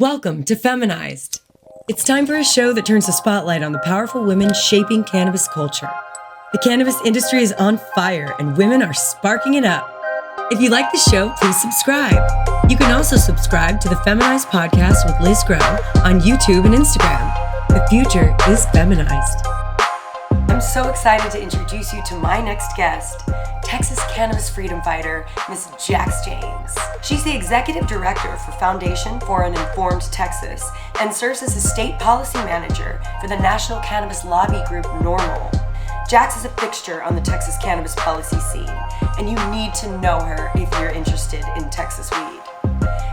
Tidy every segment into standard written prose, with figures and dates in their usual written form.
Welcome to Feminized. It's time for a show that turns the spotlight on the powerful women shaping cannabis culture. The cannabis industry is on fire and women are sparking it up. If you like the show, please subscribe. You can also subscribe to the Feminized podcast with Liz Grow on YouTube and Instagram. The future is feminized. I'm so excited to introduce you to my next guest, Texas Cannabis Freedom Fighter, Ms. Jax James. She's the Executive Director for Foundation for an Informed Texas and serves as a State Policy Manager for the National Cannabis Lobby Group NORML. Jax is a fixture on the Texas Cannabis Policy scene, and you need to know her if you're interested in Texas weed.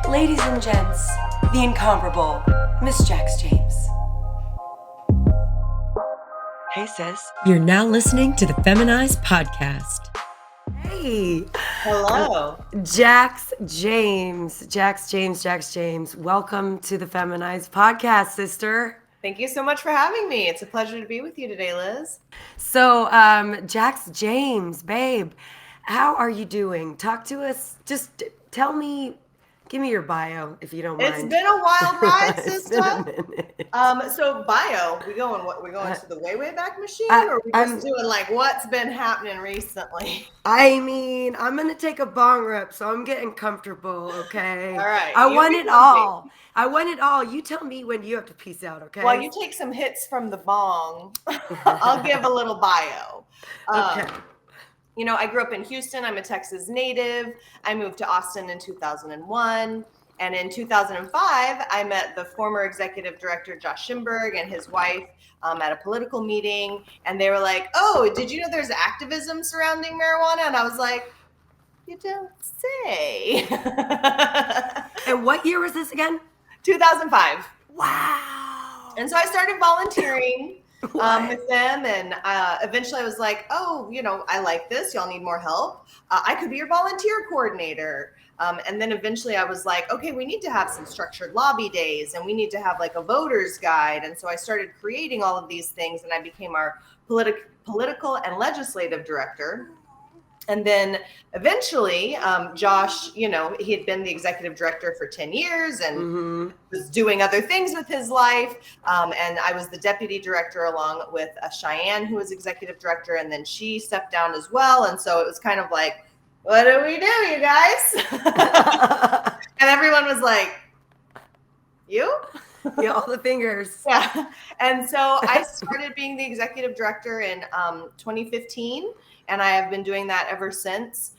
Ladies and gents, the incomparable Miss Jax James. Hey sis, you're now listening to the Feminized podcast. Hey. Hello. Jax James. Jax James. Welcome to the Feminized podcast, sister. Thank you so much for having me. It's a pleasure to be with you today, Liz. So, Jax James, babe, how are you doing? Talk to us. Just tell me, give me your bio, if you don't mind. It's been a wild ride, sister. So bio, we're going to the way back machine, or we just doing like what's been happening recently? I mean, I'm gonna take a bong rip, so I'm getting comfortable. Okay. All right. I want it all. You tell me when you have to peace out. Okay. Well, you take some hits from the bong. I'll give a little bio. Okay. You know, I grew up in Houston. I'm a Texas native. I moved to Austin in 2001. And in 2005, I met the former executive director, Josh Schimberg, and his wife at a political meeting. And they were like, oh, did you know there's activism surrounding marijuana? And I was like, you don't say. And what year was this again? 2005. Wow. And so I started volunteering with them. And eventually I was like, oh, you know, I like this. Y'all need more help. I could be your volunteer coordinator. And then eventually I was like, okay, we need to have some structured lobby days and we need to have like a voter's guide. And so I started creating all of these things and I became our political and legislative director. And then eventually, Josh, you know, he had been the executive director for 10 years and was doing other things with his life. And I was the deputy director along with Cheyenne, who was executive director. And then she stepped down as well. And so it was kind of like, what do we do, you guys? And everyone was like, you? Yeah, all the fingers. Yeah. And so I started being the executive director in 2015, and I have been doing that ever since.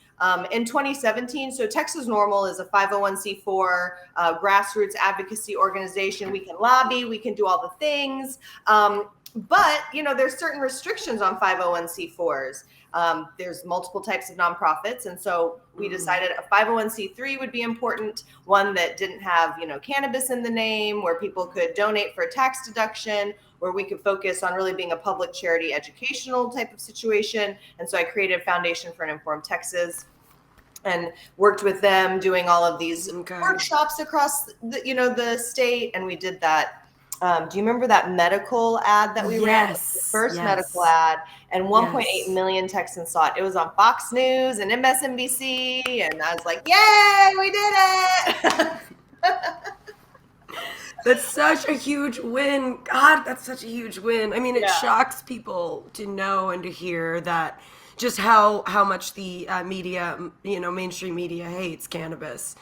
In 2017, so Texas NORML is a 501c4 grassroots advocacy organization. We can lobby, we can do all the things. But, you know, there's certain restrictions on 501c4s. There's multiple types of nonprofits. And so we decided a 501c3 would be important, one that didn't have, you know, cannabis in the name, where people could donate for a tax deduction, where we could focus on really being a public charity educational type of situation. And so I created Foundation for an Informed Texas and worked with them doing all of these workshops across the, you know, the state. And we did that. Do you remember that medical ad that we ran? First medical ad, and 1.8 million Texans saw it. It was on Fox News and MSNBC, and I was like, yay, we did it. That's such a huge win. God, that's such a huge win. I mean, it shocks people to know and to hear that just how much the media, you know, mainstream media hates cannabis.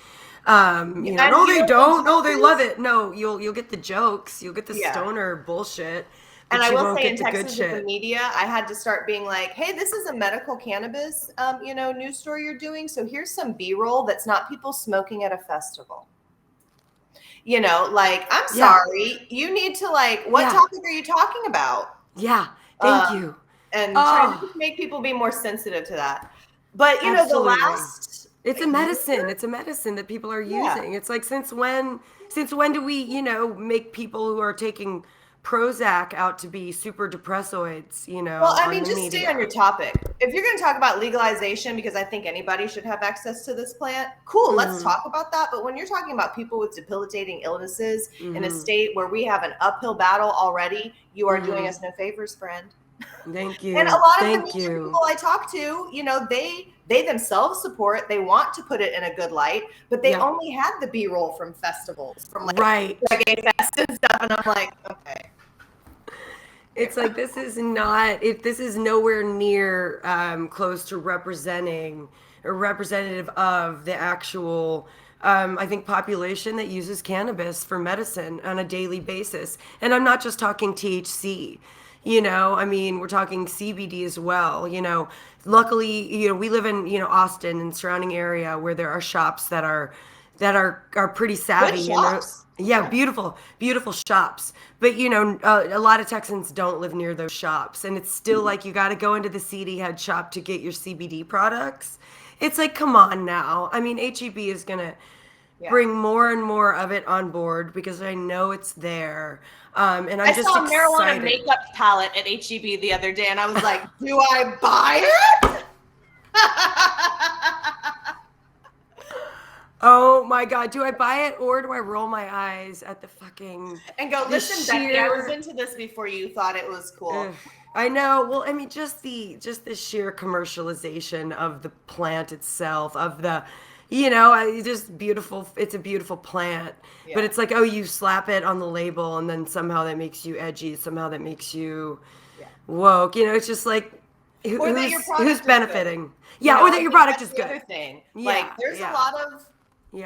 You know, no, they don't. No, they love it. No, you'll get the jokes. You'll get the stoner bullshit. And I will say in Texas with the media, I had to start being like, hey, this is a medical cannabis, you know, news story you're doing. So here's some B-roll that's not people smoking at a festival. You know, like, I'm sorry. You need to like, what topic are you talking about? Yeah. Thank you. And trying to make people be more sensitive to that. But, you know, the last... It's a medicine. It's a medicine that people are using. It's like, since when do we, you know, make people who are taking Prozac out to be super depressoids, you know? Well, I mean, just stay on your topic. If you're going to talk about legalization, because I think anybody should have access to this plant, cool, let's talk about that. But when you're talking about people with debilitating illnesses in a state where we have an uphill battle already, you are doing us no favors, friend. Thank you. And a lot of the Thank major you. people I talk to, you know, they themselves support, they want to put it in a good light, but they only had the B-roll from festivals, from like Right. Reggae Fest and stuff. And I'm like, okay. It's like this is not if this is nowhere near close to representing or representative of the actual I think population that uses cannabis for medicine on a daily basis. And I'm not just talking THC. You know, I mean, we're talking CBD as well. You know, luckily, you know, we live in, you know, Austin and surrounding area where there are shops that are pretty savvy. Good And they're, shops. yeah, beautiful shops. But you know, a lot of Texans don't live near those shops, and it's still like you got to go into the CD head shop to get your CBD products. It's like, come on now. I mean, HEB is gonna bring more and more of it on board because I know it's there. And I'm just saw a excited. marijuana makeup palette at HEB the other day, and I was like, do I buy it? Oh my God, do I buy it or do I roll my eyes at the fucking and go, listen, Becky, I was into this before you thought it was cool. I know. Well, I mean, just the sheer commercialization of the plant itself, of the, you know, just beautiful. It's a beautiful plant, but it's like, oh, you slap it on the label, and then somehow that makes you edgy. Somehow that makes you woke. You know, it's just like, who's benefiting? Yeah, or that your product is good. Other thing, like there's a lot of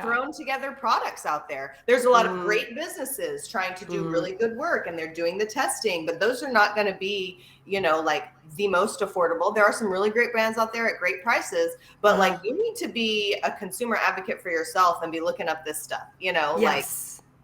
thrown together products out there. There's a lot of great businesses trying to do really good work, and they're doing the testing, but those are not going to be, you know, like the most affordable. There are some really great brands out there at great prices, but like you need to be a consumer advocate for yourself and be looking up this stuff, you know, like,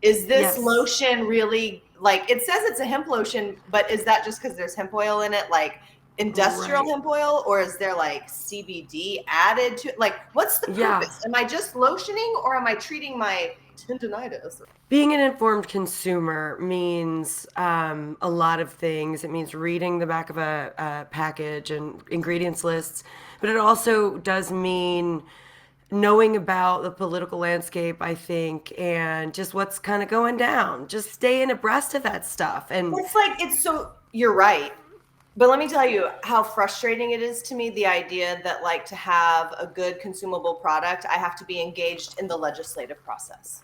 is this lotion really, like, it says it's a hemp lotion, but is that just because there's hemp oil in it? Like, industrial hemp oil, or is there like CBD added to, like, what's the purpose? Am I just lotioning, or am I treating my tendinitis? Being an informed consumer means a lot of things. It means reading the back of a package and ingredients lists, but it also does mean knowing about the political landscape, I think, and just what's kind of going down. Just staying abreast of that stuff. And it's like, it's so, you're right. But let me tell you how frustrating it is to me, the idea that, like, to have a good consumable product, I have to be engaged in the legislative process.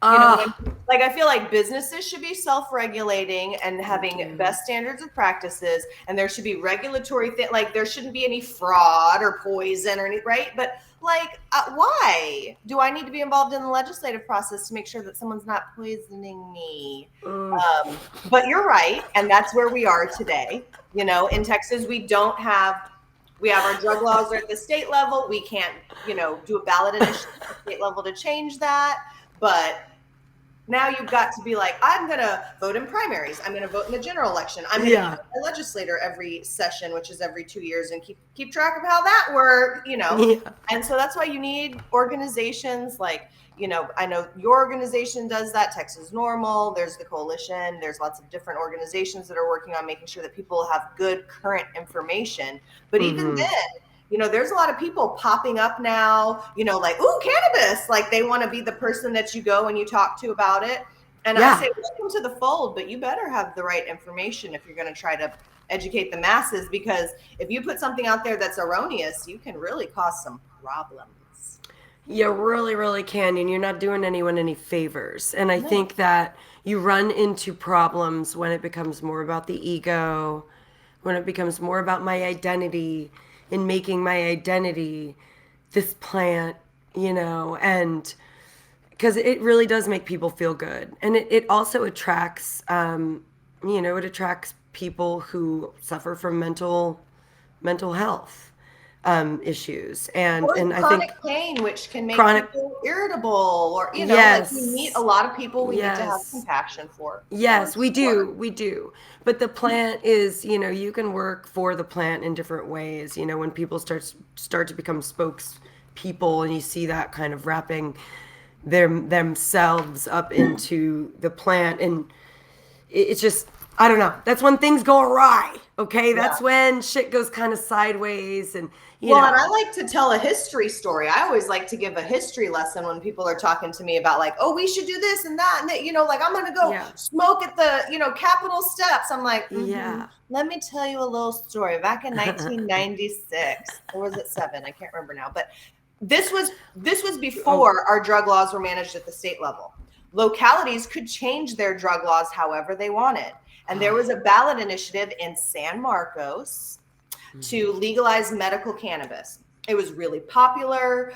You know, like, I feel like businesses should be self-regulating and having best standards of practices, and there should be regulatory like, there shouldn't be any fraud or poison or any, right? But like, why do I need to be involved in the legislative process to make sure that someone's not poisoning me? But you're right, and that's where we are today. You know, in Texas, we have our drug laws are at the state level. We can't, you know, do a ballot initiative at the state level to change that. But now you've got to be like, I'm going to vote in primaries. I'm going to vote in the general election. I'm going to be a legislator every session, which is every 2 years, and keep track of how that worked, you know. And so that's why you need organizations like, you know, I know your organization does that, Texas NORML, there's the coalition, there's lots of different organizations that are working on making sure that people have good current information. But even then, you know, there's a lot of people popping up now, you know, like, ooh, cannabis. Like, they want to be the person that you go and you talk to about it. And I say, welcome to the fold, but you better have the right information if you're going to try to educate the masses, because if you put something out there that's erroneous, you can really cause some problems. You really, really can, and you're not doing anyone any favors. And I think that you run into problems when it becomes more about the ego, when it becomes more about my identity, in making my identity this plant, you know, and because it really does make people feel good. And it also attracts, you know, it attracts people who suffer from mental health issues. And I think chronic pain, which can make people irritable, or, you know, like, we meet a lot of people we need to have compassion for. Yes, we do. But the plant is, you know, you can work for the plant in different ways. You know, when people start to become spokespeople, and you see that kind of wrapping themselves up into the plant, and it's just, I don't know. That's when things go awry. Okay. That's Yeah. when shit goes kind of sideways and, you Well, know. and I like to tell a history story. I always like to give a history lesson when people are talking to me about like, oh, we should do this and that. And that, like I'm going to go smoke at the, Capitol steps. I'm like, let me tell you a little story. Back in 1996, or was it 7? I can't remember now. But this was before our drug laws were managed at the state level. Localities could change their drug laws however they wanted. And there was a ballot initiative in San Marcos to legalize medical cannabis. It was really popular.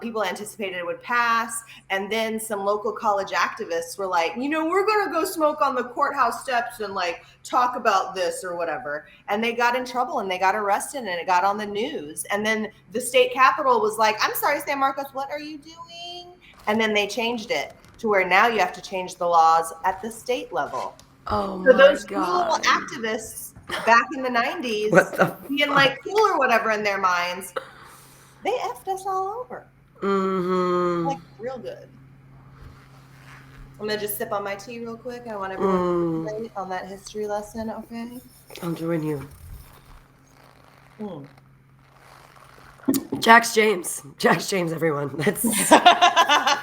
People anticipated it would pass. And then some local college activists were like, we're going to go smoke on the courthouse steps and like talk about this or whatever. And they got in trouble and they got arrested and it got on the news. And then the state capitol was like, I'm sorry, San Marcos, what are you doing? And then they changed it to where now you have to change the laws at the state level. Oh, so those cool little activists back in the 90s, being like cool or whatever in their minds, they effed us all over. Like real good. I'm gonna just sip on my tea real quick. I want everyone to on that history lesson, okay? I'll join you. Jax James, everyone. That's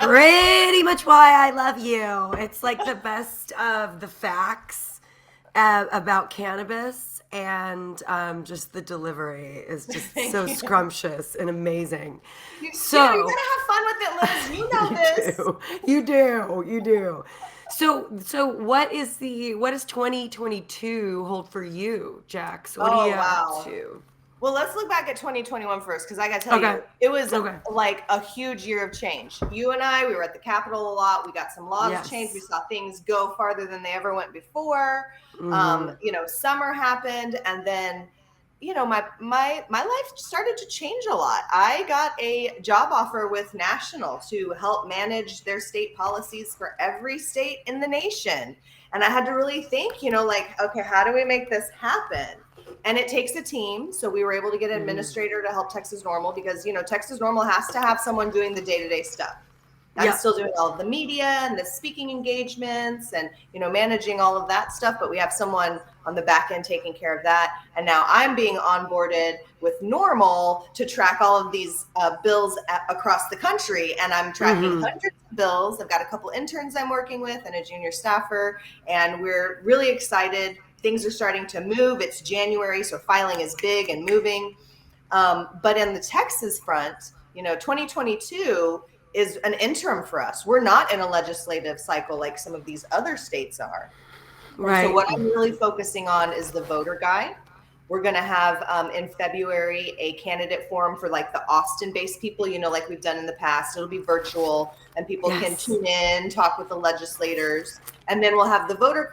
pretty much why I love you. It's like the best of the facts about cannabis, and just the delivery is just so scrumptious and amazing. You're gonna have fun with it, Liz. You know this. You do. So what is 2022 hold for you, Jax? What are you up to? Well, let's look back at 2021 first, because I got to tell you, it was like a huge year of change. You and I, we were at the Capitol a lot. We got some laws changed. We saw things go farther than they ever went before. Summer happened, and then, my life started to change a lot. I got a job offer with National to help manage their state policies for every state in the nation. And I had to really think, okay, how do we make this happen? And it takes a team. So we were able to get an administrator to help Texas NORML, because, Texas NORML has to have someone doing the day-to-day stuff. I'm still doing all of the media and the speaking engagements and, managing all of that stuff. But we have someone on the back end taking care of that. And now I'm being onboarded with NORML to track all of these bills across the country. And I'm tracking hundreds of bills. I've got a couple interns I'm working with and a junior staffer. And we're really excited. Things are starting to move. It's January, so filing is big and moving. But in the Texas front, 2022 is an interim for us. We're not in a legislative cycle like some of these other states are. Right. So what I'm really focusing on is the voter guide. We're going to have in February a candidate forum for like the Austin-based people, like we've done in the past. It'll be virtual and people can tune in, talk with the legislators. And then we'll have the voter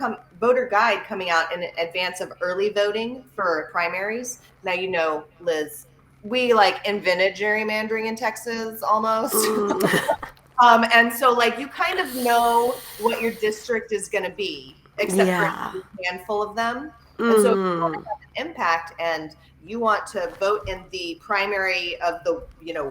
guide coming out in advance of early voting for primaries. Now, Liz, we like invented gerrymandering in Texas almost. And so like you kind of know what your district is going to be, except for a handful of them. And so if you want to have an impact and you want to vote in the primary of the,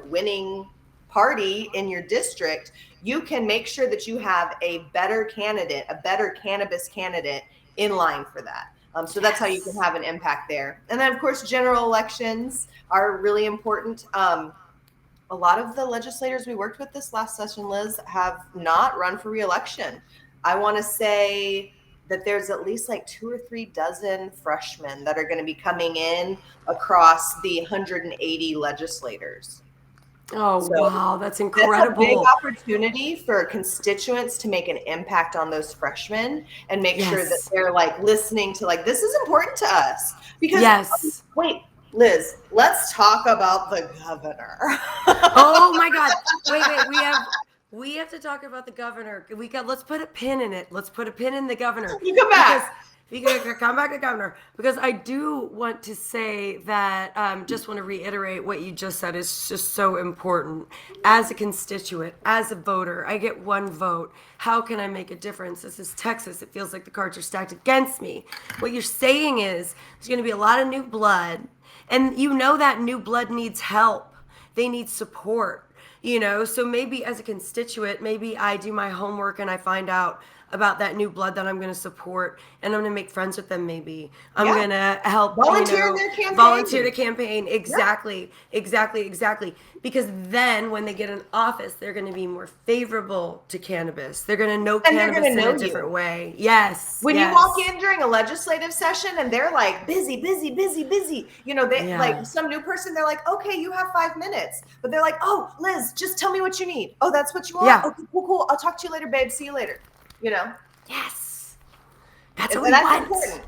winning party in your district, you can make sure that you have a better cannabis candidate in line for that. So that's how you can have an impact there. And then, of course, general elections are really important. A lot of the legislators we worked with this last session, Liz, have not run for re-election. I want to say that there's at least like 2 or 3 dozen freshmen that are going to be coming in across the 180 legislators. Oh, so wow, that's incredible. That's a big opportunity for constituents to make an impact on those freshmen and make sure that they're like listening to like, this is important to us. Because wait, Liz, let's talk about the governor. Oh my God. Wait, we have to talk about the governor. Let's put a pin in it. Let's put a pin in the governor. You come back. Come back to governor, because I do want to say that, just want to reiterate what you just said is just so important. As a constituent, as a voter, I get 1 vote. How can I make a difference? This is Texas. It feels like the cards are stacked against me. What you're saying is there's going to be a lot of new blood, and that new blood needs help. They need support. So maybe as a constituent, maybe I do my homework and I find out about that new blood that I'm going to support, and I'm going to make friends with them. Maybe I'm going to help volunteer their campaign. Volunteer the campaign. Exactly. Because then when they get in office, they're going to be more favorable to cannabis. They're going to know cannabis in a different way. Yes. When you walk in during a legislative session and they're like busy, you know, they like some new person, they're like, okay, you have 5 minutes, but they're like, oh, Liz, just tell me what you need. Oh, that's what you want. Okay, cool. I'll talk to you later, babe. See you later. You know? Yes. That's what we want. Important.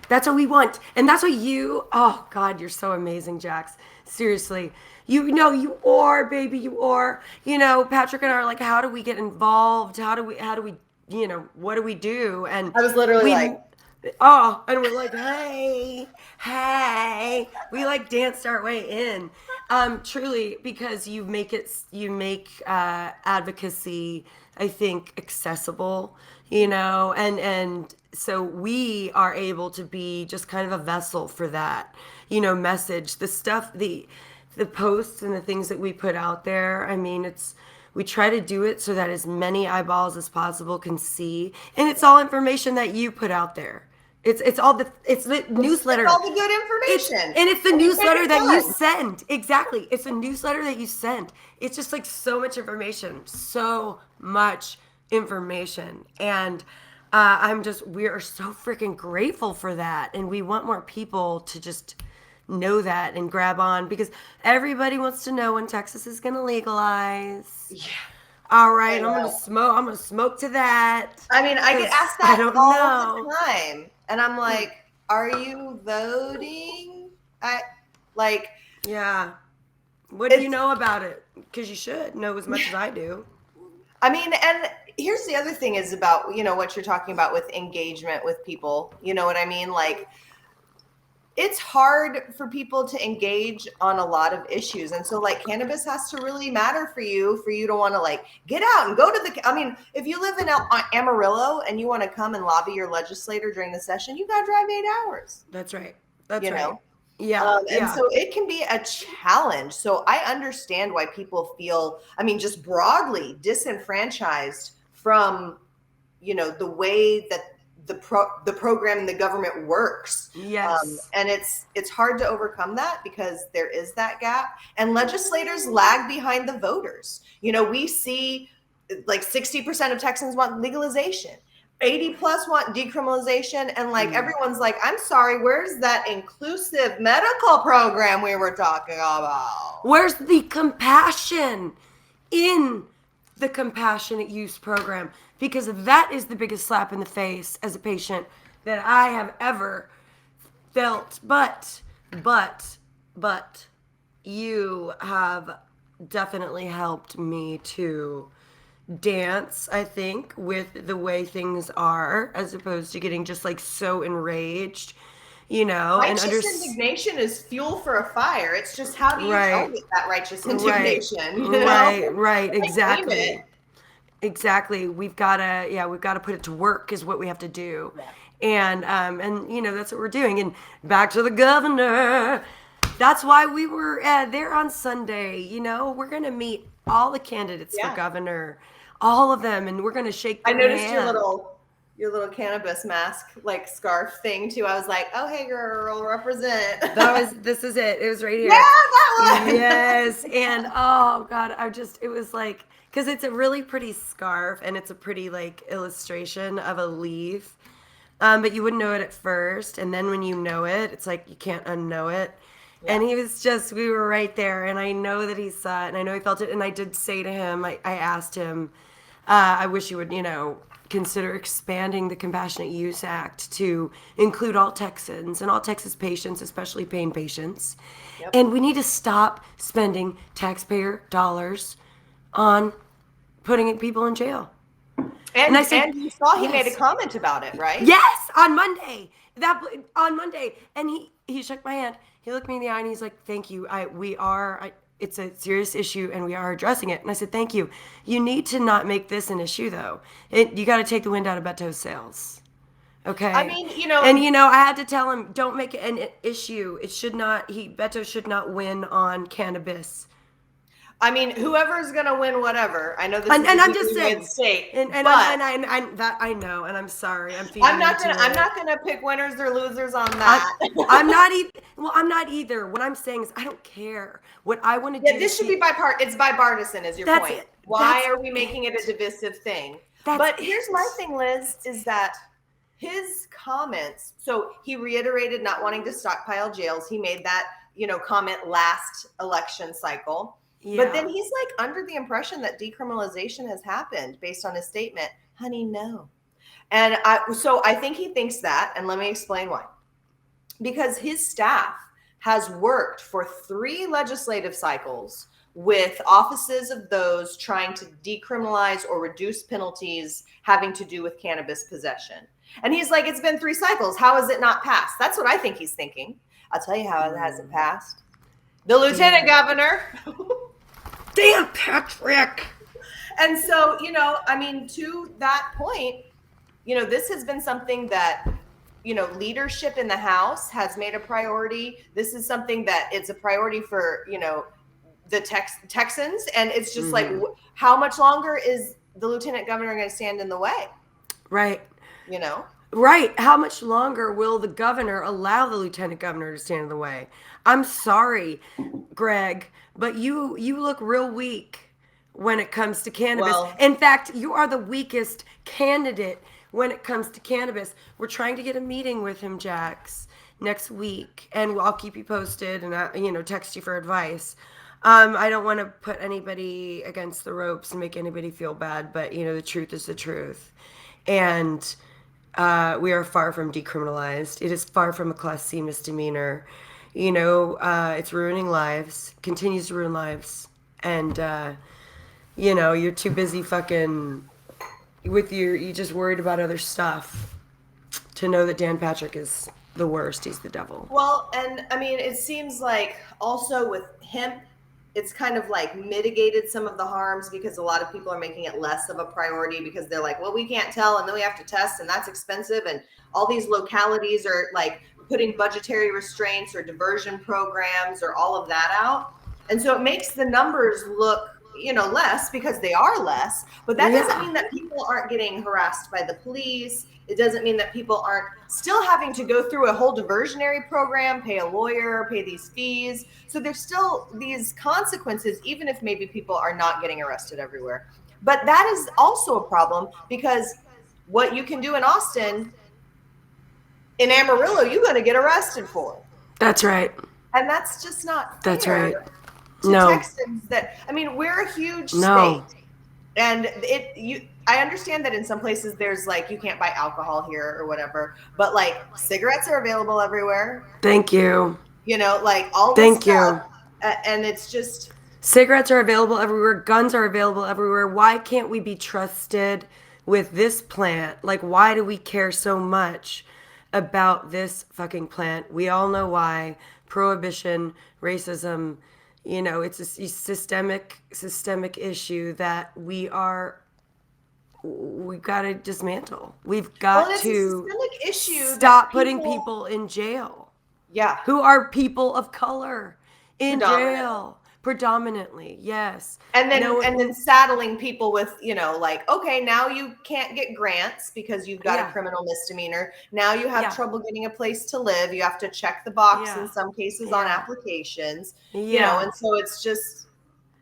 That's what we want. And that's what oh God, you're so amazing, Jax. Seriously. You know, you are, baby, you are. You know, Patrick and I are like, how do we get involved? How do we, you know, what do we do? And I was literally and we're like, hey, we like danced our way in. Truly, because you make advocacy, I think, accessible, you know, and so we are able to be just kind of a vessel for that, you know, message, the stuff, the posts and the things that we put out there. I mean, we try to do it so that as many eyeballs as possible can see, and it's all information that you put out there. It's the newsletter. It's all the good information. It's the newsletter that you send. Exactly. It's a newsletter that you send. It's just like so much information. And we are so freaking grateful for that. And we want more people to just know that and grab on, because everybody wants to know when Texas is going to legalize. Yeah. All right, I'm gonna smoke to that. I mean, I get asked that all the time, and I'm like, "Are you voting?" Yeah. What do you know about it? Because you should know as much as I do. I mean, and here's the other thing is about, you know, what you're talking about with engagement with people. You know what I mean? Like, it's hard for people to engage on a lot of issues. And so like cannabis has to really matter for you to want to like get out and go to I mean, if you live in Amarillo and you want to come and lobby your legislator during the session, you got to drive 8 hours. That's right. Know? Yeah. And so it can be a challenge. So I understand why people feel, I mean, just broadly disenfranchised from, you know, the way that the program and the government works. Yes. And it's hard to overcome that because there is that gap, and legislators lag behind the voters. You know, we see like 60% of Texans want legalization, 80 plus want decriminalization. And like, everyone's like, I'm sorry, where's that inclusive medical program we were talking about? Where's the compassion in the compassionate use program? Because that is the biggest slap in the face as a patient that I have ever felt. But you have definitely helped me to dance, I think, with the way things are, as opposed to getting just like so enraged, you know. Righteous indignation is fuel for a fire. It's just, how do you target that righteous indignation? You know? Right, exactly. We've got to put it to work is what we have to do. Yeah. And you know, that's what we're doing. And back to the governor. That's why we were there on Sunday. You know, we're going to meet all the candidates for governor, all of them, and we're going to shake their hand. I noticed hand. your little cannabis mask, like scarf thing too. I was like, oh, hey girl, represent. This is it. It was right here. Yeah, that one. Yes. And oh God, it was like, because it's a really pretty scarf and it's a pretty like illustration of a leaf. But you wouldn't know it at first. And then when you know it, it's like you can't unknow it. Yeah. And we were right there. And I know that he saw it and I know he felt it. And I did say to him, I asked him, I wish you would, you know, consider expanding the Compassionate Use Act to include all Texans and all Texas patients, especially pain patients. Yep. And we need to stop spending taxpayer dollars on putting people in jail. And I said, and you saw he made a comment about it, right? Yes, on Monday. And he shook my hand. He looked me in the eye and he's like, "Thank you. It's a serious issue and we are addressing it." And I said, "Thank you. You need to not make this an issue, though. You got to take the wind out of Beto's sails." Okay. I mean, you know, I had to tell him, don't make it an issue. Beto should not win on cannabis. I mean, whoever's gonna win, whatever. I know this And is I'm a just saying, win state, and but that I know, and I'm sorry, I'm feeding I'm not into gonna. I'm it. not gonna pick winners or losers on that. I'm not either. Well, I'm not either. What I'm saying is, I don't care. What I want to Yeah, do. this should be It's bipartisan, is your That's point. it. Why That's are we making it a divisive thing? That's But here's it. my thing, Liz, is that his comments. So he reiterated not wanting to stockpile jails. He made that, comment last election cycle. Yeah. But then he's like under the impression that decriminalization has happened based on his statement. Honey, no. And I think he thinks that, and let me explain why. Because his staff has worked for 3 legislative cycles with offices of those trying to decriminalize or reduce penalties having to do with cannabis possession. And he's like, it's been 3 cycles. How has it not passed? That's what I think he's thinking. I'll tell you how it hasn't passed. The lieutenant governor. Damn, Patrick. And so, to that point, this has been something that, leadership in the House has made a priority. This is something that it's a priority for, the Texans. And it's just like, how much longer is the lieutenant governor going to stand in the way? Right. Right. How much longer will the governor allow the lieutenant governor to stand in the way? I'm sorry, Greg, but you look real weak when it comes to cannabis. Well, in fact, you are the weakest candidate when it comes to cannabis. We're trying to get a meeting with him, Jax, next week, and I'll keep you posted and text you for advice. I don't want to put anybody against the ropes and make anybody feel bad, but the truth is the truth. And we are far from decriminalized. It is far from a Class C misdemeanor. It's ruining lives, continues to ruin lives. And, you're too busy fucking you just worried about other stuff to know that Dan Patrick is the worst. He's the devil. Well, and I mean, it seems like also with hemp, it's kind of like mitigated some of the harms because a lot of people are making it less of a priority because they're like, well, we can't tell, and then we have to test, and that's expensive, and all these localities are like putting budgetary restraints or diversion programs or all of that out. And so it makes the numbers look, less because they are less, but that doesn't mean that people aren't getting harassed by the police. It doesn't mean that people aren't still having to go through a whole diversionary program, pay a lawyer, pay these fees. So there's still these consequences, even if maybe people are not getting arrested everywhere. But that is also a problem because what you can do in Austin, in Amarillo, you're going to get arrested for. That's right. And that's just not fair. That's right. To Texans we're a huge state. And I understand that in some places there's like, you can't buy alcohol here or whatever, but like cigarettes are available everywhere. Thank you. Like all this stuff. And it's just. Cigarettes are available everywhere. Guns are available everywhere. Why can't we be trusted with this plant? Like, why do we care so much about this fucking plant? We all know why. Prohibition, racism, it's a systemic issue that we've got to dismantle. We've got to stop putting people in jail. Yeah. Who are people of color in jail. Predominantly, yes. And then saddling people with, like, okay, now you can't get grants because you've got a criminal misdemeanor. Now you have trouble getting a place to live. You have to check the box in some cases on applications. And so it's just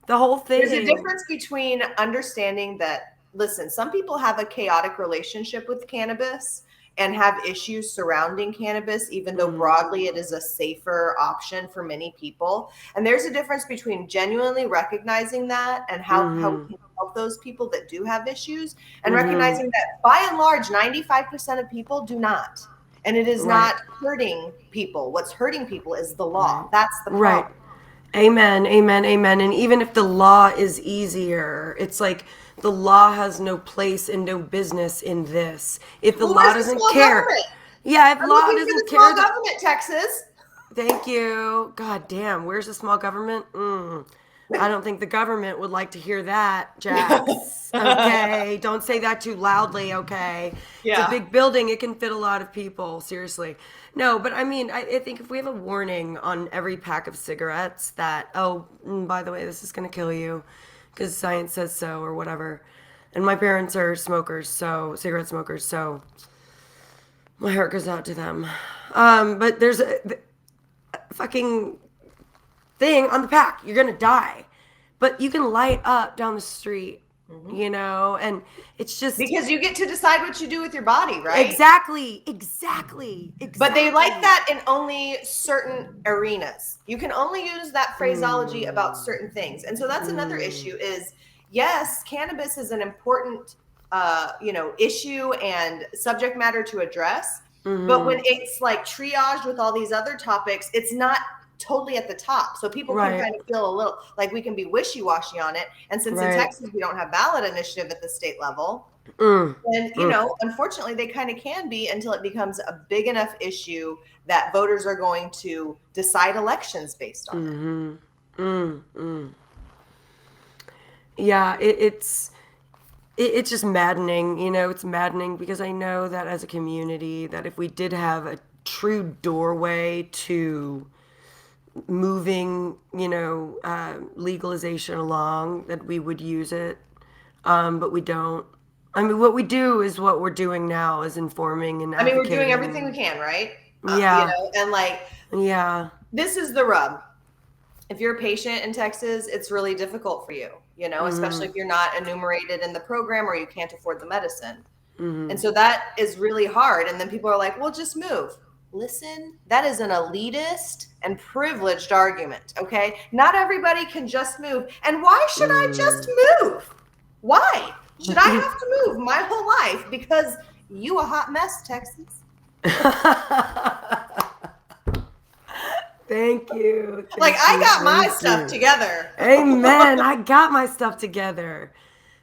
the whole thing. There's a difference between understanding that, listen, some people have a chaotic relationship with cannabis and have issues surrounding cannabis, even though broadly it is a safer option for many people. And there's a difference between genuinely recognizing that and how we can help those people that do have issues, and recognizing that by and large, 95% of people do not. And it is not hurting people. What's hurting people is the law. That's the problem. Right. Amen, amen, amen. And even if the law is easier, it's like, the law has no place and no business in this. If the law doesn't care. If law doesn't care. Small government, Texas. Thank you. God damn, where's the small government? I don't think the government would like to hear that, Jax. Okay, don't say that too loudly, okay? It's a big building. It can fit a lot of people, seriously. No, but I mean, I think if we have a warning on every pack of cigarettes that, oh, by the way, this is going to kill you because science says so or whatever. And my parents are smokers, so cigarette smokers, so my heart goes out to them. But there's a fucking thing on the pack. You're going to die. But you can light up down the street, you know, and it's just because you get to decide what you do with your body, right? Exactly. But they like that in only certain arenas. You can only use that phraseology about certain things. And so that's another issue is, yes, cannabis is an important, issue and subject matter to address. But when it's like triaged with all these other topics, it's not totally at the top. So people can kind of feel a little like we can be wishy-washy on it. And since in Texas, we don't have ballot initiative at the state level, and, unfortunately, they kind of can be until it becomes a big enough issue that voters are going to decide elections based on it. Yeah, it's just maddening, you know, it's maddening because I know that as a community that if we did have a true doorway to moving, legalization along, that we would use it, but we don't. I mean, what we do is what we're doing now is informing and advocating. I mean, we're doing everything we can, right? This is the rub. If you're a patient in Texas, it's really difficult for you, especially if you're not enumerated in the program or you can't afford the medicine. And so that is really hard. And then people are like, well, just move. Listen, that is an elitist and privileged argument, okay? Not everybody can just move. And why should I just move? Why should I have to move my whole life? Because you a hot mess, Texas. Thank you. I got my stuff together. Amen. I got my stuff together.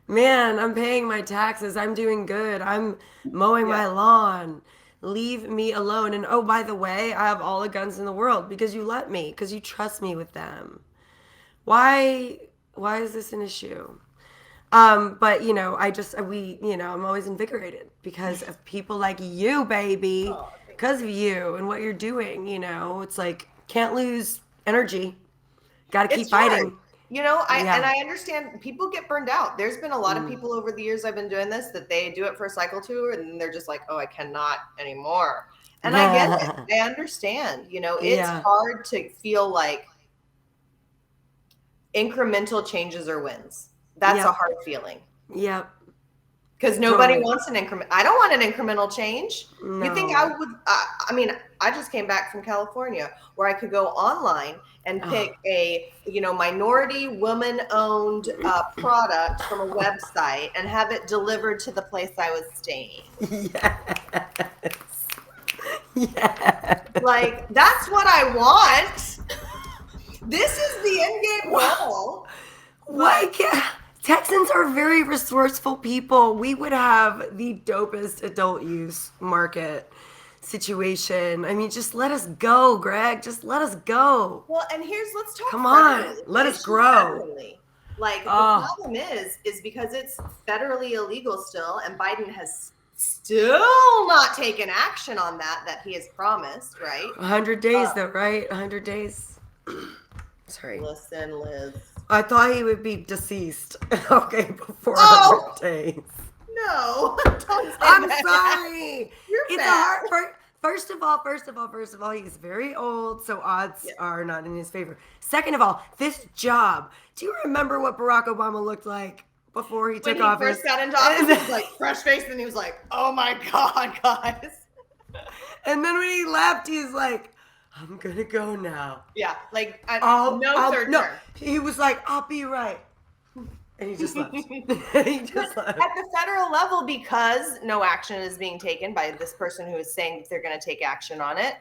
Man, I'm paying my taxes. I'm doing good. I'm mowing my lawn. Leave me alone. And oh, by the way, I have all the guns in the world because you let me, because you trust me with them. Why is this an issue? But I'm always invigorated because of people like you, baby, because of you and what you're doing, it's like, can't lose energy. Got to keep fighting. And I understand people get burned out. There's been a lot of people over the years I've been doing this that they do it for a cycle two and then they're just like, oh, I cannot anymore. And I get it. I understand. It's hard to feel like incremental changes or wins. That's a hard feeling. Yep. Because nobody wants an increment. I don't want an incremental change. No. You think I would? I just came back from California where I could go online and pick a, minority woman-owned product from a website and have it delivered to the place I was staying. Yes. Like, that's what I want. This is the end game goal. Texans are very resourceful people. We would have the dopest adult use market situation. I mean, just let us go, Greg. Just let us go. Well, and let's talk. Come on, let us grow. Federally. The problem is because it's federally illegal still, and Biden has still not taken action on that he has promised, right? 100 days though, right? 100 days. Sorry. Listen, Liz. I thought he would be deceased. Okay, before 100 days. No, don't say I'm that. sorry. It's bad. a hard. First of all, he's very old, so odds are not in his favor. Second of all, this job. Do you remember what Barack Obama looked like before he took office? When he first got into office, he was like fresh faced, and he was like, "Oh my God, guys!" And then when he left, he's like, I'm gonna go now. Yeah, no. He was like, I'll be right. And he just left. At the federal level, because no action is being taken by this person who is saying that they're going to take action on it,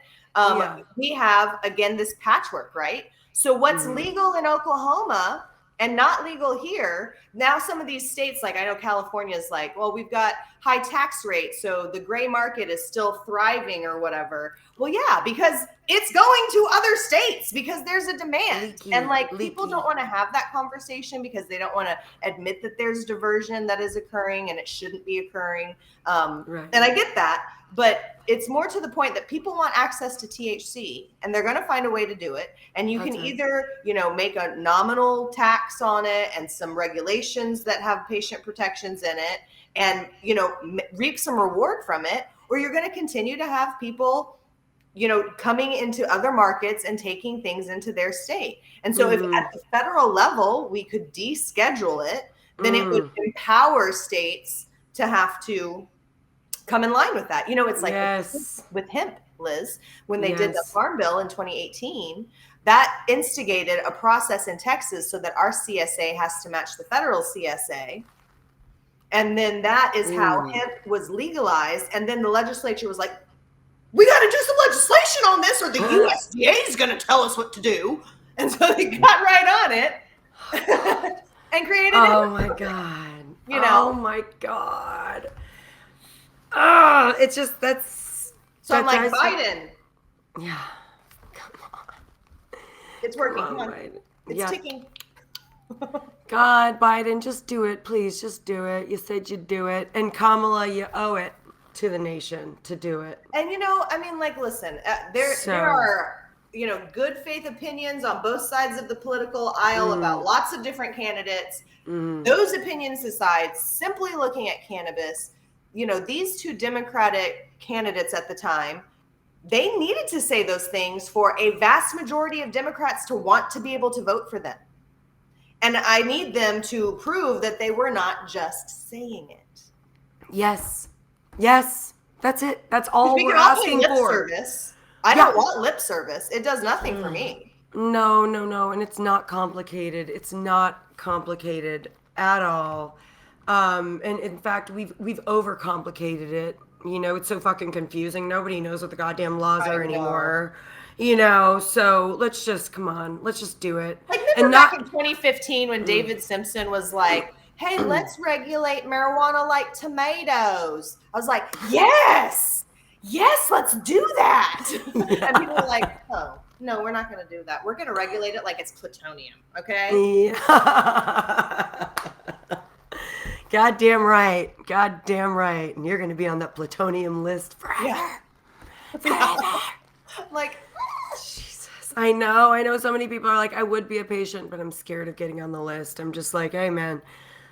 we have, again, this patchwork, right? So what's legal in Oklahoma and not legal here, now some of these states, like I know California is like, well, we've got high tax rates, so the gray market is still thriving or whatever. Well, yeah, because it's going to other states because there's a demand. And like people leaky. don't want to have that conversation because they don't want to admit that there's diversion that is occurring and it shouldn't be occurring. Right. And I get that, but it's more to the point that people want access to THC and they're going to find a way to do it. And you can either, you know, make a nominal tax on it and some regulations that have patient protections in it and, you know, reap some reward from it, or you're going to continue to have people, you know, coming into other markets and taking things into their state. And so if at the federal level, we could deschedule it, then it would empower states to have to come in line with that. You know, it's like with hemp, Liz, when they did the Farm Bill in 2018, that instigated a process in Texas so that our CSA has to match the federal CSA. And then that is how hemp was legalized. And then the legislature was like, we got to do some legislation on this or the USDA is going to tell us what to do. And so they got right on it and created it. Oh my God. You know? Oh my God. Oh, it's just, that's. So I'm like, Biden. Yeah. Come on. It's working. Come on, Biden. It's ticking. God, Biden, just do it, please. Just do it. You said you'd do it. And Kamala, you owe it to the nation to do it. And you know, I mean, like, listen, there are, you know, good faith opinions on both sides of the political aisle about lots of different candidates. Those opinions aside, simply looking at cannabis, you know, these two Democratic candidates at the time, they needed to say those things for a vast majority of Democrats to want to be able to vote for them. And I need them to prove that they were not just saying it. Yes. Yes, that's it. That's all we're asking for. Service. I don't want lip service. It does nothing for me. No. And it's not complicated. It's not complicated at all. And in fact, we've overcomplicated it. You know, it's so fucking confusing. Nobody knows what the goddamn laws are anymore. You know, so let's just, come on, let's just do it. Like, remember back in 2015 when David Simpson was like, hey, let's regulate marijuana like tomatoes. I was like, yes, let's do that. And people were like, oh, no, we're not going to do that. We're going to regulate it like it's plutonium, okay? Yeah. Goddamn right. And you're going to be on that plutonium list forever. Yeah. Like, Jesus. I know so many people are like, I would be a patient, but I'm scared of getting on the list. I'm just like, hey, man.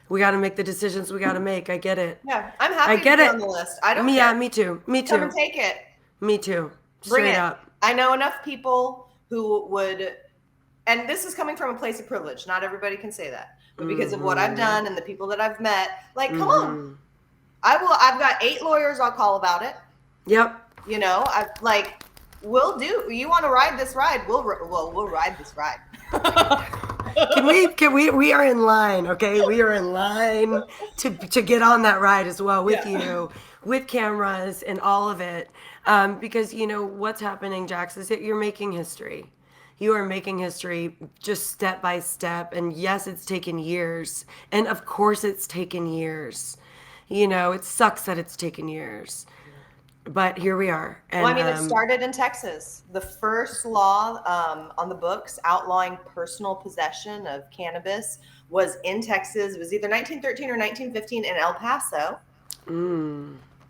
We got to make the decisions we got to make. I get it. Yeah, I'm happy to be on the list. I don't care. Yeah, me too. Come and take it. Me too. Bring Straight it. up. I know enough people who would, and this is coming from a place of privilege. Not everybody can say that. But because of what I've done and the people that I've met, like, come on. I've got 8 lawyers I'll call about it. Yep. You know, we'll do. You want to ride this ride? We'll ride this ride. We are in line, okay? We are in line to get on that ride as well with you, with cameras and all of it. Because, you know, what's happening, Jax, is that you're making history. You are making history just step by step. And yes, it's taken years. And of course it's taken years. You know, it sucks that it's taken years. But here we are. And, well, I mean, it started in Texas. The first law on the books outlawing personal possession of cannabis was in Texas. It was either 1913 or 1915 in El Paso.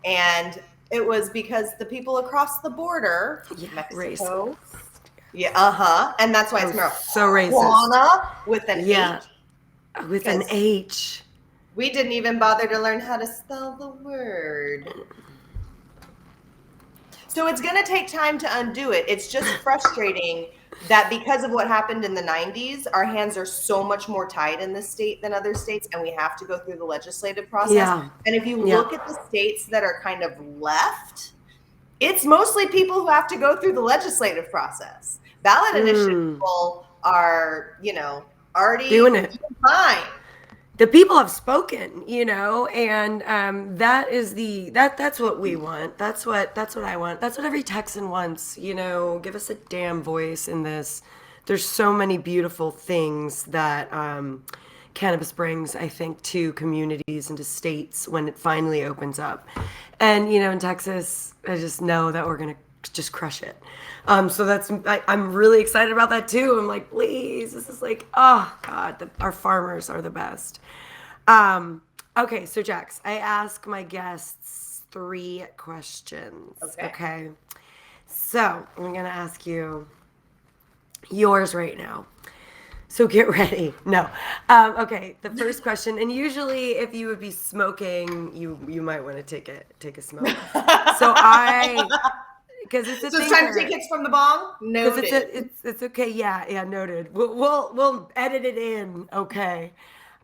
And it was because the people across the border, Mexico. Racist. Yeah, and that's why it's marijuana. So racist. With an H. With an H. We didn't even bother to learn how to spell the word. So it's going to take time to undo it. It's just frustrating that because of what happened in the 90s, our hands are so much more tied in this state than other states, and we have to go through the legislative process. Yeah. And if you look at the states that are kind of left, it's mostly people who have to go through the legislative process. Ballot initiative people are, you know, already doing it fine. The people have spoken, you know, and that is that's what we want. That's what I want. That's what every Texan wants, you know. Give us a damn voice in this. There's so many beautiful things that cannabis brings, I think, to communities and to states when it finally opens up. And, you know, in Texas, I just know that we're going to just crush it. So I'm really excited about that too. I'm like, please, this is like, oh God, our farmers are the best. Okay, so Jax, I ask my guests 3 questions. Okay. So I'm gonna ask you yours right now. So get ready. No. Okay, the first question, and usually if you would be smoking, you might want to take a smoke. So because it's a so thing. It's time to take hits from the bong. Noted. It's okay. Yeah. Noted. We'll edit it in. Okay.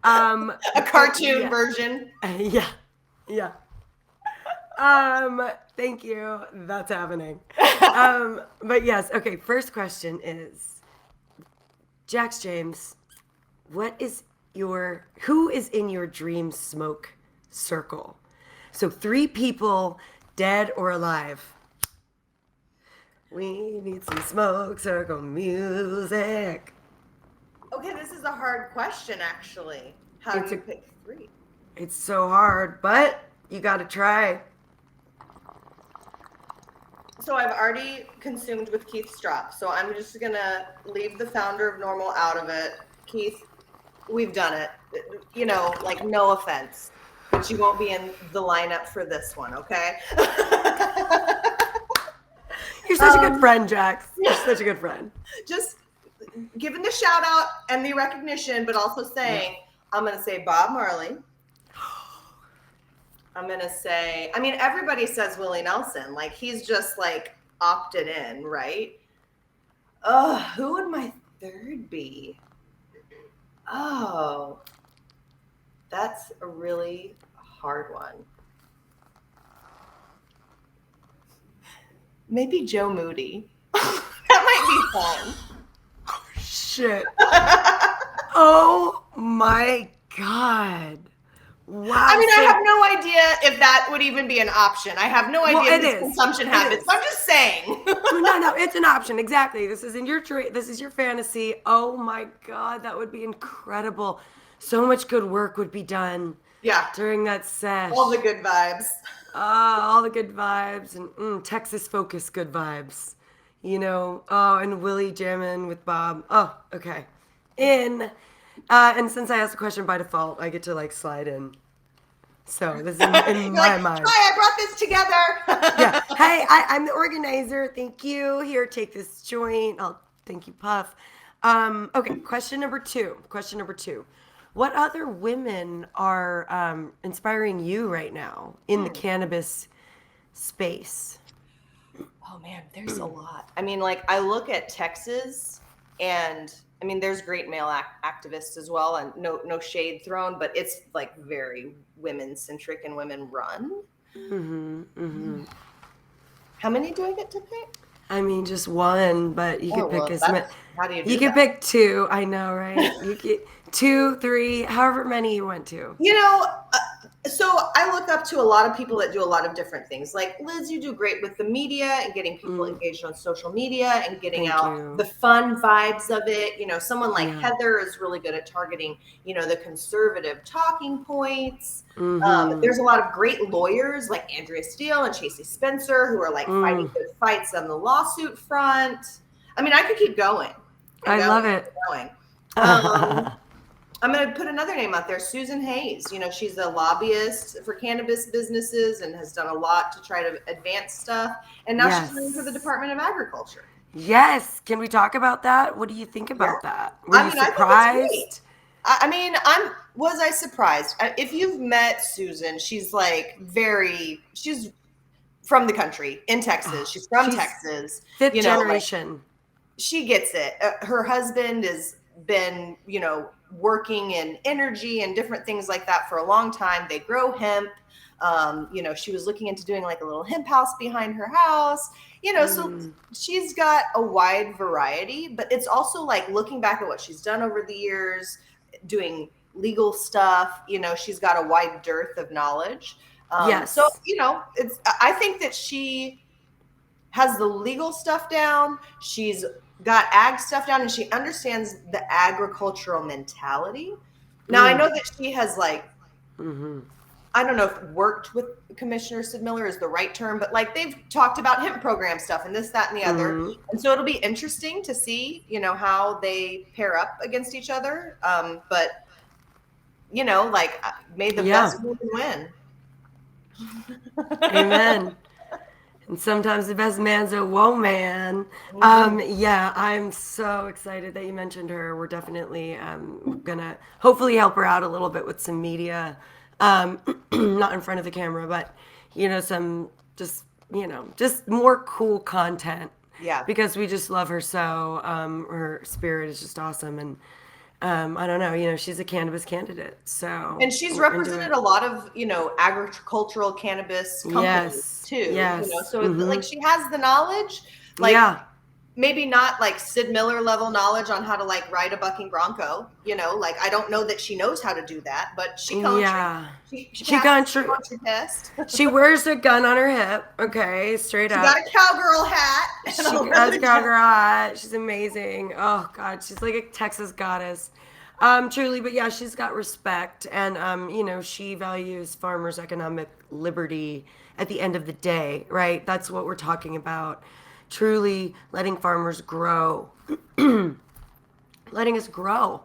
A cartoon version. Yeah. Thank you. That's happening. But yes. Okay. First question is, Jax James, who is in your dream smoke circle? So 3 people, dead or alive. We need some smoke circle music. Okay, this is a hard question, actually. How do you pick 3? It's so hard, but you got to try. So I've already consumed with Keith Stropp, so I'm just going to leave the founder of NORML out of it. Keith, we've done it. You know, like, no offense, but you won't be in the lineup for this one, okay? You're such a good friend, Jax. You're such a good friend. Just giving the shout out and the recognition, but also saying, I'm going to say Bob Marley. I'm going to say, I mean, everybody says Willie Nelson. Like, he's just, like, opted in, right? Who would my 3rd be? Oh, that's a really hard one. Maybe Joe Moody. That might be fun. Oh, shit. Oh, my God. Wow. I mean, I have no idea if that would even be an option. I have no idea his consumption habits. I'm just saying. No, it's an option. Exactly. This is your fantasy. Oh my God, that would be incredible. So much good work would be done. Yeah. During that sesh. All the good vibes. All the good vibes and Texas focused good vibes. You know, and Willie jamming with Bob. Oh, okay. And since I asked the question by default, I get to like slide in. So this is in my mind. Hi, I brought this together. Yeah. Hey, I'm the organizer. Thank you. Here, take this joint. Thank you, Puff. Okay. Question number two. What other women are inspiring you right now in the cannabis space? Oh man, there's a lot. I mean, like, I look at Texas, and I mean, there's great male activists as well, and no shade thrown, but it's like very women centric and women run. How many do I get to pick? I mean, just one, but you could pick as many. How do you do You could pick 2. I know, right? You could 2, 3, however many you want to. You know, so I look up to a lot of people that do a lot of different things. Like, Liz, you do great with the media and getting people engaged on social media and getting out the fun vibes of it. You know, someone like Heather is really good at targeting, you know, the conservative talking points. There's a lot of great lawyers like Andrea Steele and Chasey Spencer who are like fighting good fights on the lawsuit front. I mean, I could keep going. I love it. I'm going to put another name out there, Susan Hayes. You know, she's a lobbyist for cannabis businesses and has done a lot to try to advance stuff. And now she's running for the Department of Agriculture. Yes. Can we talk about that? What do you think about that? Were you surprised? Was I surprised? If you've met Susan, she's like she's from the country in Texas. She's from Texas. 5th generation. Like, she gets it. Her husband has been, you know, working in energy and different things like that for a long time. They grow hemp. You know, she was looking into doing like a little hemp house behind her house, you know, so she's got a wide variety, but it's also like looking back at what she's done over the years, doing legal stuff, you know, she's got a wide dearth of knowledge. So, you know, I think that she has the legal stuff down. She's got ag stuff down, and she understands the agricultural mentality. Now, I know that she has like I don't know if worked with Commissioner Sid Miller is the right term, but like they've talked about hemp program stuff and this, that, and the other. And so it'll be interesting to see, how they pair up against each other. But like may the best woman win. Amen. And sometimes the best man's a woman. Yeah, I'm so excited that you mentioned her. We're definitely gonna hopefully help her out a little bit with some media. Not in front of the camera, but some just more cool content. Yeah. Because we just love her so. Her spirit is just awesome, and I don't know, she's a cannabis candidate, so. And she's represented a lot of agricultural cannabis companies too. Yes. So like she has the knowledge, like maybe not like Sid Miller level knowledge on how to like ride a bucking bronco. Like I don't know that she knows how to do that, but she country test. She wears a gun on her hip. Okay, straight up. She got a cowgirl hat. She has a cowgirl hat. She's amazing. Oh God, she's like a Texas goddess. Truly, but yeah, she's got respect, and she values farmers' economic liberty at the end of the day, right? That's what we're talking about. Truly letting farmers grow, letting us grow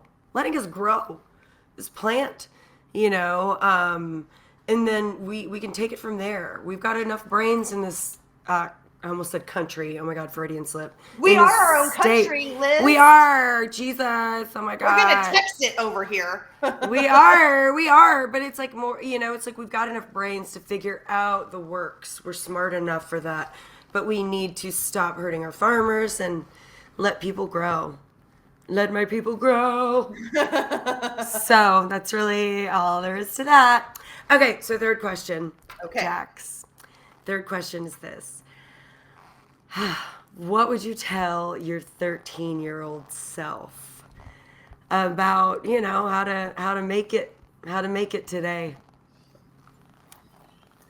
this plant, and then we can take it from there. We've got enough brains in this, I almost said country. Oh my God, Freudian slip. We are our own country, Liz. We are, Jesus. Oh my God. We're going to text it over here. we are. But it's like more, it's like we've got enough brains to figure out the works. We're smart enough for that. But we need to stop hurting our farmers and let people grow. Let my people grow. So that's really all there is to that. Okay, so third question. Okay. Jax. Third question is this. What would you tell your 13-year-old self about, how to make it today?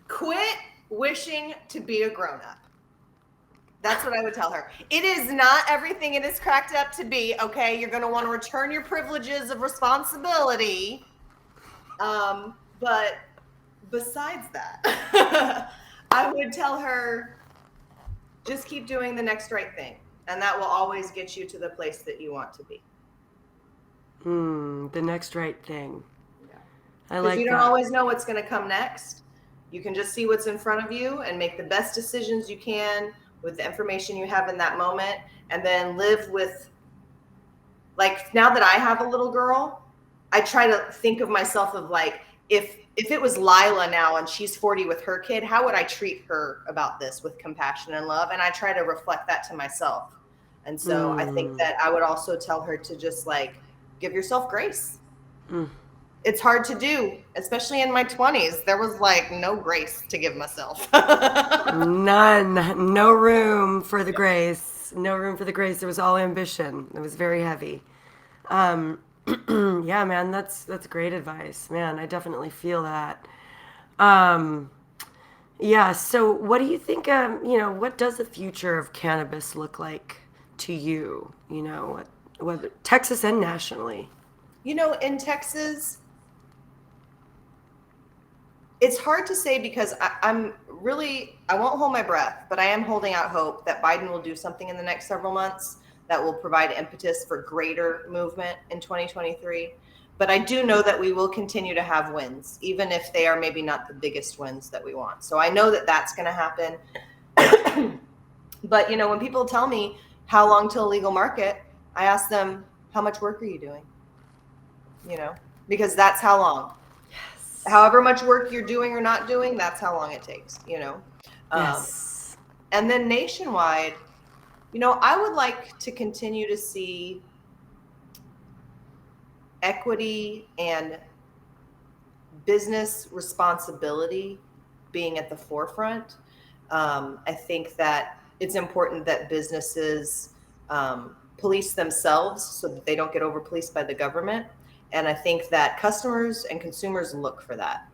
Quit wishing to be a grown-up. That's what I would tell her. It is not everything it is cracked up to be, okay? You're going to want to return your privileges of responsibility. But besides that, I would tell her, just keep doing the next right thing. And that will always get you to the place that you want to be. The next right thing. Yeah. I like that. You don't always know what's going to come next. You can just see what's in front of you and make the best decisions you can with the information you have in that moment, and then live with, like, now that I have a little girl, I try to think of myself of like, if it was Lila now and she's 40 with her kid, how would I treat her about this with compassion and love? And I try to reflect that to myself. And so I think that I would also tell her to just like, give yourself grace. It's hard to do, especially in my 20s. There was like no grace to give myself. None. No room for the grace. No room for the grace. It was all ambition. It was very heavy. Yeah, man, that's great advice. Man, I definitely feel that. Yeah, so what do you think, what does the future of cannabis look like to you? Whether Texas and nationally? In Texas, it's hard to say because I won't hold my breath, but I am holding out hope that Biden will do something in the next several months that will provide impetus for greater movement in 2023. But I do know that we will continue to have wins, even if they are maybe not the biggest wins that we want. So I know that that's going to happen. But, when people tell me how long till a legal market, I ask them, how much work are you doing? Because that's how long. Yes. However much work you're doing or not doing, that's how long it takes, Yes. And then nationwide, I would like to continue to see equity and business responsibility being at the forefront. I think that it's important that businesses police themselves so that they don't get over-policed by the government. And I think that customers and consumers look for that.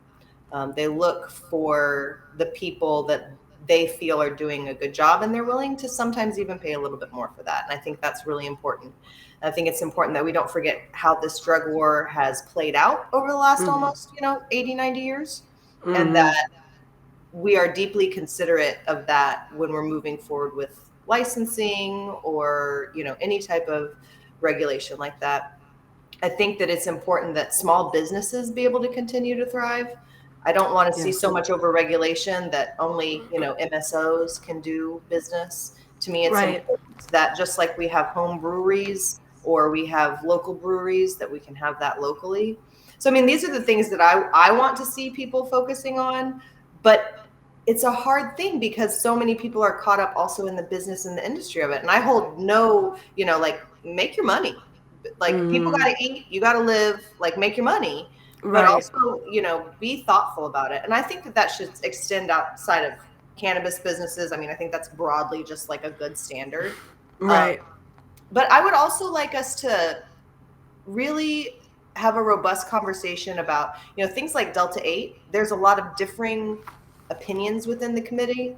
They look for the people that they feel are doing a good job, and they're willing to sometimes even pay a little bit more for that. And I think that's really important. I think it's important that we don't forget how this drug war has played out over the last almost, 80, 90 years. and that we are deeply considerate of that when we're moving forward with licensing or, you know, any type of regulation like that. I think that it's important that small businesses be able to continue to thrive. I don't want to see so much over regulation that only, you know, MSOs can do business. To me, it's important that just like we have home breweries or we have local breweries, that we can have that locally. So, I mean, these are the things that I want to see people focusing on, but it's a hard thing because so many people are caught up also in the business and the industry of it. And I hold no, you know, like, make your money. Like, people got to eat, you got to live, like, make your money, but also, you know, be thoughtful about it. And I think that that should extend outside of cannabis businesses. I mean, I think that's broadly just like a good standard. But I would also like us to really have a robust conversation about, you know, things like Delta 8. There's a lot of differing opinions within the community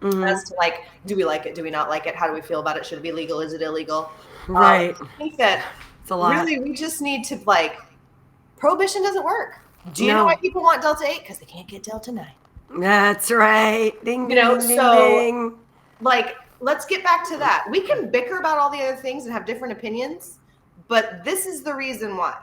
as to, like, do we like it? Do we not like it? How do we feel about it? Should it be legal? Is it illegal? I think that really we just need to, like, prohibition doesn't work. Do you know why people want Delta 8? Because they can't get Delta 9. That's right. Ding, you know, ding, so ding. Like, let's get back to that. We can bicker about all the other things and have different opinions, but this is the reason why.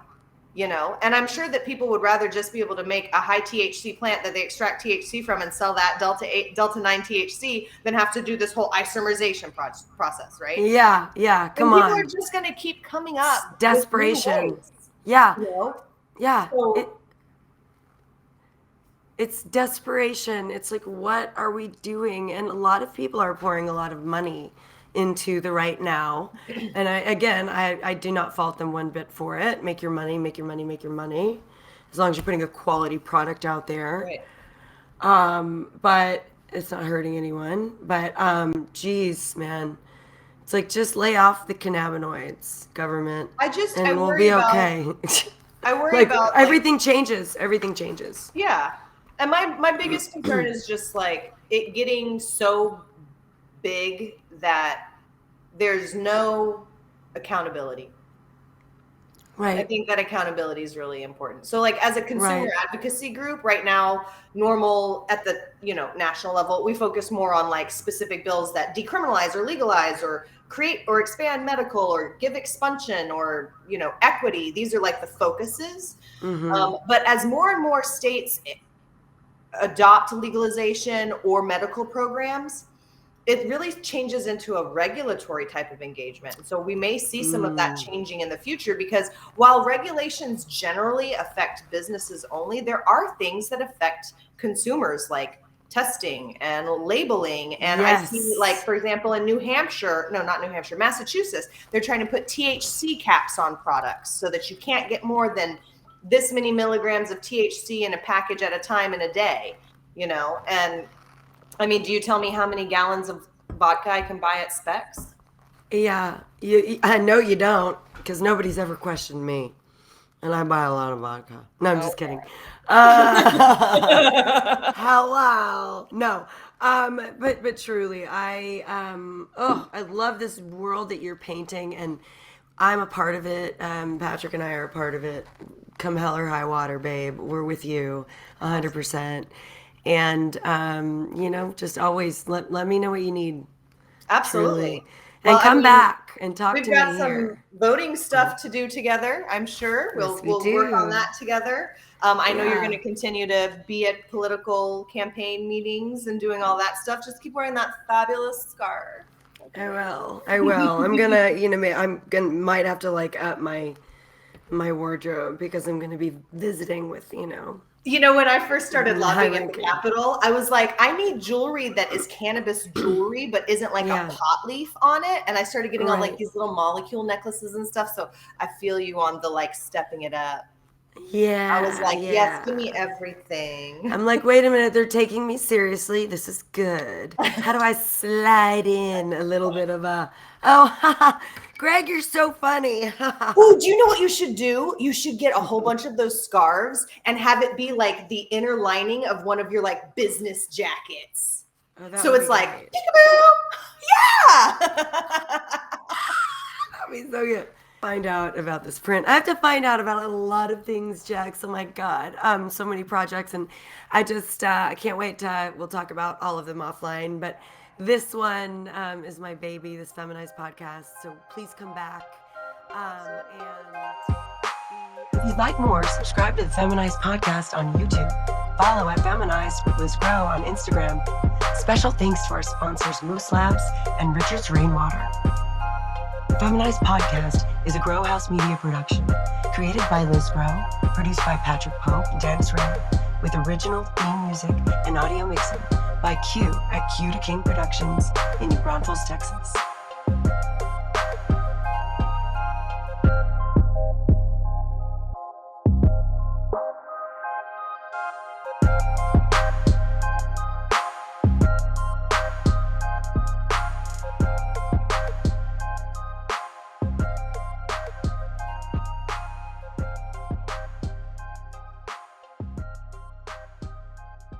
You know, and I'm sure that people would rather just be able to make a high THC plant that they extract THC from and sell that Delta 9 THC than have to do this whole isomerization process, right? Yeah, come on. People are just going to keep coming up. Desperation. Yeah. You know? Yeah. So, it's desperation. It's like, what are we doing? And a lot of people are pouring a lot of money into the right now. And I do not fault them one bit for it. Make your money, make your money, make your money. As long as you're putting a quality product out there. Right. But it's not hurting anyone. But geez, man. It's like, just lay off the cannabinoids, government. I we'll worry be about, okay. I worry about everything changes. Everything changes. Yeah. And my biggest concern is just like it getting so big that there's no accountability. Right. I think that accountability is really important. So, like, as a consumer advocacy group right now, NORML at the, you know, national level, we focus more on like specific bills that decriminalize or legalize or create or expand medical or give expunction or, you know, equity. These are like the focuses. But as more and more states adopt legalization or medical programs, it really changes into a regulatory type of engagement. So we may see some of that changing in the future, because while regulations generally affect businesses only, there are things that affect consumers, like testing and labeling. And I see, like, for example, in Massachusetts, they're trying to put THC caps on products so that you can't get more than this many milligrams of THC in a package at a time in a day, you know? And I mean, do you tell me how many gallons of vodka I can buy at Specs? Yeah, I know you don't, because nobody's ever questioned me. And I buy a lot of vodka. No, I'm just kidding. Hello. No. But truly, I love this world that you're painting, and I'm a part of it. Patrick and I are a part of it. Come hell or high water, babe. We're with you 100%. And, you know, just always let me know what you need. Absolutely. And come back and talk to me. We've got some voting stuff to do together, I'm sure. We'll work on that together. I know you're going to continue to be at political campaign meetings and doing all that stuff. Just keep wearing that fabulous scarf. Okay. I will. I'm going to, you know, might have to like up my wardrobe, because I'm going to be visiting with, you know. You know, when I first started lobbying at the Capitol, I was like, I need jewelry that is cannabis jewelry, but isn't like a pot leaf on it. And I started getting all like these little molecule necklaces and stuff. So I feel you on the like stepping it up. Yeah. I was like, yes, give me everything. I'm like, wait a minute, they're taking me seriously. This is good. How do I slide in a little bit of a, Greg, you're so funny. Oh, do you know what you should do? You should get a whole bunch of those scarves and have it be like the inner lining of one of your like business jackets. So it's like, yeah. That'd be so good. find out about this print. I have to find out about a lot of things, Jax. Oh my God. So many projects. And I just, I can't wait we'll talk about all of them offline. But this one is my baby, this Feminized podcast. So please come back. If you'd like more, subscribe to the Feminized podcast on YouTube. Follow at Feminized with Liz Grow on Instagram. Special thanks to our sponsors Moose Labs and Richard's Rainwater. The Feminized podcast is a Grow House Media production, created by Liz Grow, produced by Patrick Pope, Tanis Ray, with original theme music and audio mixing by Q at Q to King Productions in New Braunfels, Texas.